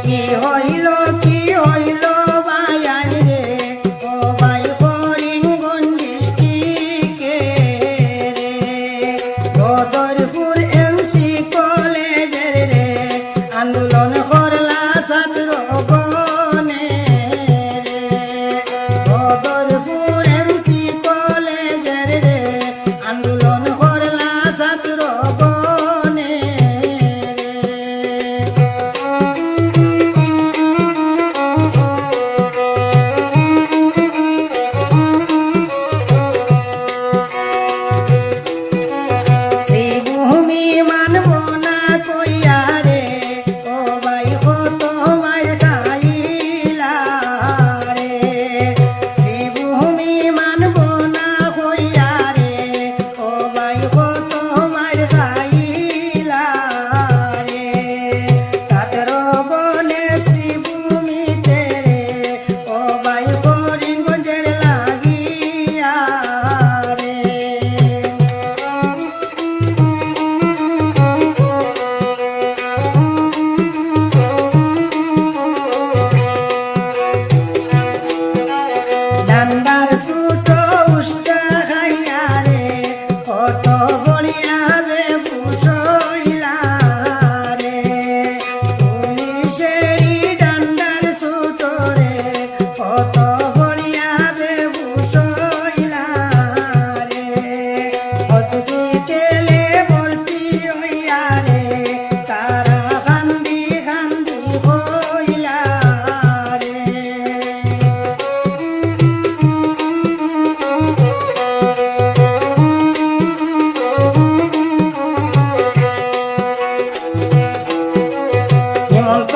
কি হইল বায়ান রে ও ভাই করিমগঞ্জ ডিস্ট্রিক্টে রে বদরপুর এমসি কলেজের রে আন্দোলন করলা ছাত্র গণে রে বদরপুর এমসি কলেজের রে আন্দোলন করলা ছাত্র গণে শ্রীভূমি মানব না কইয়া রে ও ভাই কত মার খাইলা রে শ্রীভূমি মানব না কইয়া রে ও ভাই কত মার খাইলা রে ছাত্র বনে শ্রীভূমিতে রে ও ভাই করিমগঞ্জের লাগিয়া রে ডান্ডার সুটো উষ্টা খাইয়া রে কত বড়িয়া রে বুঝইলা রে পুলিশেরই ডান্ডার সুটো রে কত বড়িয়া রে বুঝইলা রে হসপিটালে ভর্তি হইয়া রে তারা কান্দি কান্দি হইলা রে হেমন্ত